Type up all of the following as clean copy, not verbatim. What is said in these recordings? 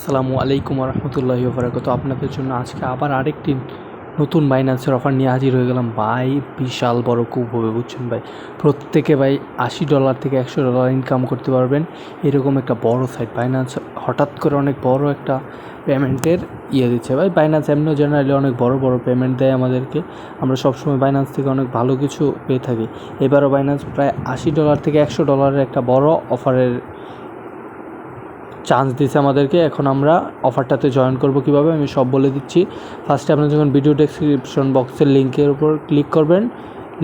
আসসালামু আলাইকুম রহমতুল্লাহি ওবরাকাতুহু। আপনাদের জন্য আজকে আবার আরেকটি নতুন বাইন্যান্সের অফার নিয়ে হাজির হয়ে গেলাম ভাই। বিশাল বড় কুপ হবে, বুঝছেন ভাই। প্রত্যেকে ভাই $80 থেকে $100 ইনকাম করতে পারবেন, এরকম একটা বড় সাইট। বাইন্যান্স হঠাৎ করে অনেক বড় একটা পেমেন্টের দিচ্ছে ভাই। বাইন্যান্স এমনিও জেনারেলি অনেক বড় বড় পেমেন্ট দেয় আমাদেরকে। আমরা সবসময় বাইন্যান্স থেকে অনেক ভালো কিছু পেয়ে থাকি। এবারও বাইন্যান্স প্রায় $80 থেকে $100 একটা বড় অফারের চান্স দিচ্ছে আমাদেরকে। এখন আমরা অফারটাতে জয়েন করব কিভাবে আমি সব বলে দিচ্ছি। ফার্স্টে আপনি যখন ভিডিও ডেসক্রিপশন বক্সের লিঙ্কের উপর ক্লিক করবেন,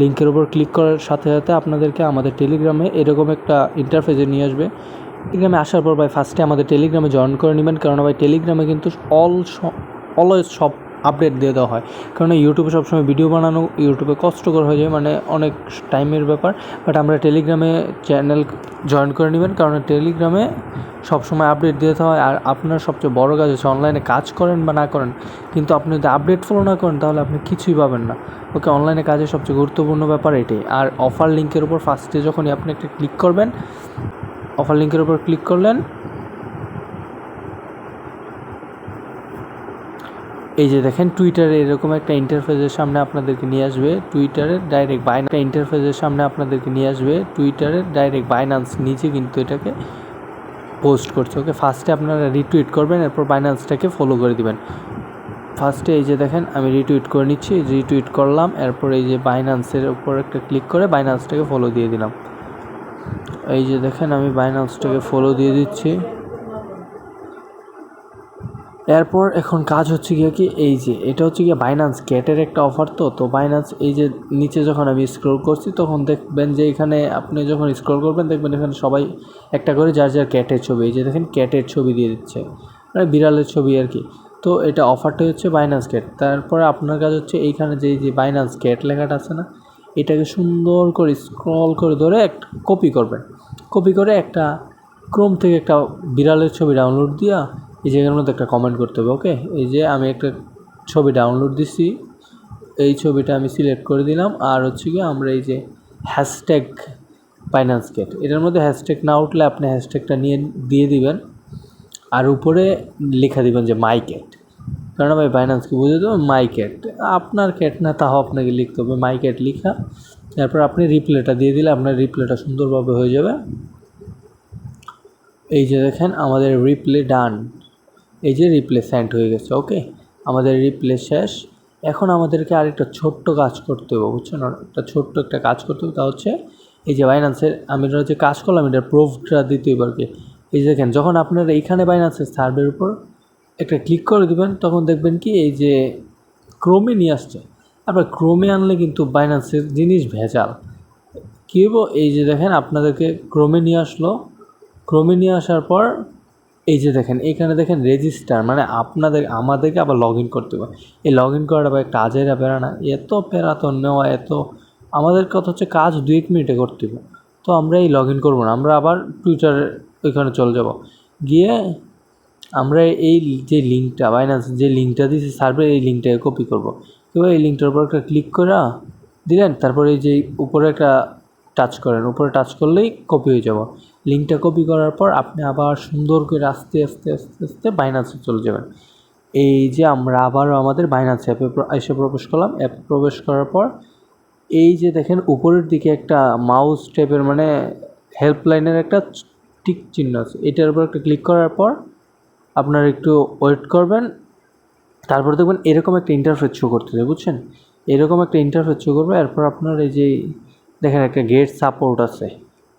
লিঙ্কের উপর ক্লিক করার সাথে সাথে আপনাদেরকে আমাদের টেলিগ্রামে এরকম একটা ইন্টারফেসে নিয়ে আসবে। টেলিগ্রামে আসার পর ভাই ফার্স্টে আমাদের টেলিগ্রামে জয়েন করে নেবেন, কারণ ভাই টেলিগ্রামে কিন্তু অলওয়েজ সব আপডেট দিয়ে দেওয়া হয়। কারণ ইউটিউবে সবসময় ভিডিও বানানো ইউটিউবে কষ্টকর হয়ে যায়, মানে অনেক টাইমের ব্যাপার। বাট আমরা টেলিগ্রামে চ্যানেল জয়েন করে নেবেন, কারণ টেলিগ্রামে সবসময় আপডেট দিতে হয়। আর আপনার সবচেয়ে বড় কাজ হচ্ছে অনলাইনে কাজ করেন বা না করেন, কিন্তু আপনি যদি আপডেট ফলো না করেন তাহলে আপনি কিছুই পাবেন না। ওকে, অনলাইনে কাজের সবচেয়ে গুরুত্বপূর্ণ ব্যাপার এটাই। আর অফার লিঙ্কের উপর ফার্স্টে যখনই আপনি একটা ক্লিক করবেন, অফার লিঙ্কের উপর ক্লিক করলেন, এই যে দেখেন টুইটারে এরকম একটা ইন্টারফেসের সামনে আপনাদেরকে নিয়ে আসবে। টুইটারের ডাইরেক্ট বাইন্যান্স নিচে কিন্তু এটাকে পোস্ট করছে। ওকে, ফার্স্টে আপনারা রিটুইট করবেন, এরপর বাইন্যান্সটাকে ফলো করে দিবেন। ফার্স্টে এই যে দেখেন আমি রিটুইট করে নিচ্ছি, রিটুইট করলাম, এরপর এই যে বাইন্যান্সের উপর একটা ক্লিক করে বাইন্যান্সটাকে ফলো দিয়ে দিলাম। এই যে দেখেন আমি বাইন্যান্সটাকে ফলো দিয়ে দিচ্ছি। এরপর এখন কাজ হচ্ছে গিয়ে কি, এই যে এটা হচ্ছে গিয়ে বাইন্যান্স ক্যাটের একটা অফার। তো বাইন্যান্স এই যে নিচে যখন আমি স্ক্রল করছি তখন দেখবেন যে এখানে আপনি যখন স্ক্রল করবেন দেখবেন এখানে সবাই একটা করে যার যার ক্যাটের ছবি, এই যে দেখেন ক্যাটের ছবি দিয়ে দিচ্ছে, মানে বিড়ালের ছবি আর কি। তো এটা অফারটা হচ্ছে বাইন্যান্স ক্যাট। তারপরে আপনার কাজ হচ্ছে এইখানে যে বাইন্যান্স ক্যাট লেখাটা আছে না, এটাকে সুন্দর করে স্ক্রল করে ধরে একটা কপি করবেন। কপি করে একটা ক্রোম থেকে একটা বিড়ালের ছবি ডাউনলোড দিয়া এই জায়গার মধ্যে একটা কমেন্ট করতে হবে। ওকে, এই যে আমি একটা ছবি ডাউনলোড দিচ্ছি, এই ছবিটা আমি সিলেক্ট করে দিলাম। আর হচ্ছে কি আমরা এই যে হ্যাশট্যাগ বাইন্যান্স ক্যাট, এটার মধ্যে হ্যাশট্যাগ না উঠলে আপনি হ্যাশট্যাগটা নিয়ে দিয়ে দিবেন, আর উপরে লেখা দিবেন যে মাই ক্যাট। কারণ ভাই বাইন্যান্সকে বুঝে দেবো মাই ক্যাট, আপনার ক্যাট না তাও আপনাকে লিখতে হবে মাই ক্যাট লিখা। তারপর আপনি রিপ্লেটা দিয়ে দিলে আপনার রিপ্লেটা সুন্দরভাবে হয়ে যাবে। এই যে দেখেন আমাদের রিপ্লে ডান, এই যে রিপ্লে সেন্ড হয়ে গেছে। ওকে, আমাদের রিপ্লে শেষ। এখন আমাদেরকে আরেকটা ছোট্ট কাজ করতে হবে, বুঝছেন, ছোট্ট একটা কাজ করতে হবে। তা হচ্ছে এই যে বাইন্যান্সের আমি যে কাজ করলাম এটার প্রুফটা দিতে হবে আর কি। এই যে দেখেন যখন আপনারা এইখানে বাইন্যান্সের সার্ভের উপর একটা ক্লিক করে দেবেন তখন দেখবেন কি এই যে ক্রোমে নিয়ে আসছে। আবার ক্রোমে আনলে কিন্তু বাইন্যান্সের জিনিস ভেজাল। কী হবো, এই যে দেখেন আপনাদেরকে ক্রোমে নিয়ে আসলো। ক্রোমে নিয়ে আসার পর এই যে দেখেন এখানে দেখেন রেজিস্টার, মানে আমাদেরকে আবার লগ ইন করতে হবে। এই লগ ইন করাটা আবার একটা আজেরা প্যারা না, এত প্যারা তো নেওয়া এত, আমাদের কথা হচ্ছে কাজ 2-1 মিনিটে করতে হবে। তো আমরা এই লগ ইন করবো না, আমরা আবার টুইটারের ওইখানে চলে যাব, গিয়ে আমরা এই যে লিঙ্কটা বাইন্যান্স যে লিঙ্কটা দিয়েছি সার্ভে, এই লিঙ্কটাকে কপি করবো। এবার এই লিঙ্কটার উপর একটা ক্লিক করে দিলেন, তারপরে এই যে উপরে একটা টাচ করেন, উপরে টাচ করলেই কপি হয়ে যাব। লিঙ্কটা কপি করার পর আপনি আবার সুন্দর করে আস্তে আস্তে আস্তে আস্তে বাইন্যান্সে চলে যাবেন। এই যে আমরা আবারও আমাদের বাইন্যান্স অ্যাপে এসে প্রবেশ করলাম। অ্যাপে প্রবেশ করার পর এই যে দেখেন উপরের দিকে একটা মাউস টাইপের মানে হেল্পলাইনের একটা টিক চিহ্ন আছে, এটার উপর একটা ক্লিক করার পর আপনারা একটু ওয়েট করবেন। তারপর দেখবেন এরকম একটা ইন্টারফেস শো করতেছে, বুঝছেন, এরকম একটা ইন্টারফেস শো করবে। এরপর আপনার এই যে দেখেন একটা গেট সাপোর্ট আছে,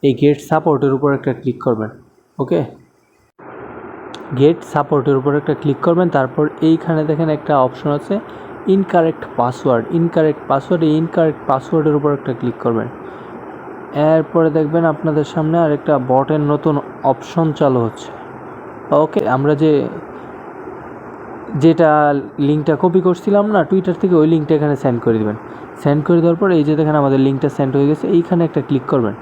এই গেট সাপোর্টের উপর একটা ক্লিক করবেন। ওকে, গেট সাপোর্টের উপর একটা ক্লিক করবেন। তারপর এইখানে দেখেন একটা অপশন আছে ইনকারেক্ট পাসওয়ার্ড, এই ইনকারেক্ট পাসওয়ার্ডের উপর একটা ক্লিক করবেন। এরপরে দেখবেন আপনাদের সামনে আরেকটা বটের নতুন অপশন চালু হচ্ছে। ওকে, আমরা যেটা লিঙ্কটা কপি করছিলাম না টুইটার থেকে, ওই লিঙ্কটা এখানে সেন্ড করে দেবেন। সেন্ড করে দেওয়ার পর এই যে দেখেন আমাদের লিঙ্কটা সেন্ড হয়ে গেছে, এইখানে একটা ক্লিক করবেন।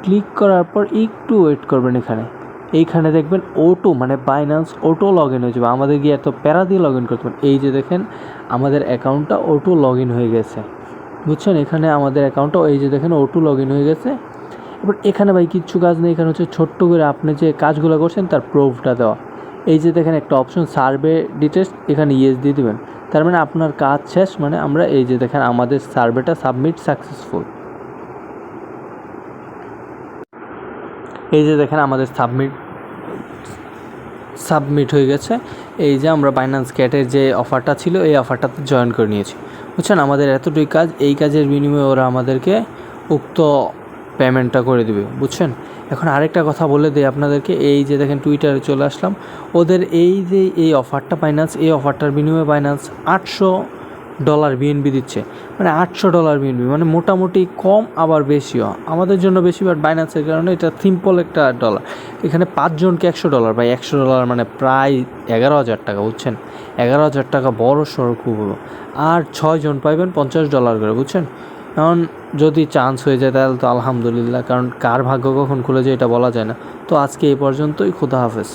ক্লিক করার পর একটু ওয়েট করবেন। এইখানে দেখবেন অটো মানে বাইন্যান্স অটো লগ ইন হয়ে যাবে, আমাদের গিয়ে এত প্যারা দিয়ে লগ ইন করতে হবে। এই যে দেখেন আমাদের অ্যাকাউন্টটা অটো লগ ইন হয়ে গেছে, বুঝছেন, এখানে আমাদের অ্যাকাউন্টটা এই যে দেখেন অটো লগ ইন হয়ে গেছে। এবার এখানে ভাই কিচ্ছু কাজ নেই, এখানে হচ্ছে ছোট্ট করে আপনি যে কাজগুলো করছেন তার প্রুফটা দেওয়া। এই যে দেখেন একটা অপশন সার্ভে ডিটেলস, এখানে ইয়েস দিয়ে দেবেন। তার মানে আপনার কাজ শেষ, মানে আমরা এই যে দেখেন আমাদের সার্ভেটা সাবমিট সাকসেসফুল। এই যে দেখেন আমাদের সাবমিট হয়ে গেছে। এই যে আমরা বাইন্যান্স ক্যাটের যে অফারটা ছিল এই অফারটাতে জয়েন করে নিয়েছি, বুঝছেন। আমাদের এতটুকু কাজ, এই কাজের বিনিময়ে ওরা আমাদেরকে উক্ত পেমেন্টটা করে দিবে, বুঝছেন। এখন আরেকটা কথা বলে দিই আপনাদেরকে, এই যে দেখেন টুইটারে চলে আসলাম, ওদের এই যে এই অফারটা বাইন্যান্স, এই অফারটার বিনিময়ে বাইন্যান্স $800 বিএনবি দিচ্ছে, মানে $800 বিএনবি, মানে মোটামুটি কম আবার বেশিও, আমাদের জন্য বেশি, বাট বাইন্যান্সের কারণে এটা সিম্পল একটা ডলার। এখানে 5 জনকে $100, ভাই $100 মানে প্রায় 11,000 টাকা, বুঝছেন। 11,000 টাকা বড় সড়ো খুব হলো। আর 6 জন পাইবেন $50 করে, বুঝছেন। এখন যদি চান্স হয়ে যায় তাহলে তো আলহামদুলিল্লাহ, কারণ কার ভাগ্য কখন খুলে যায় এটা বলা যায় না। তো আজকে এই পর্যন্তই, খোদা হাফেজ।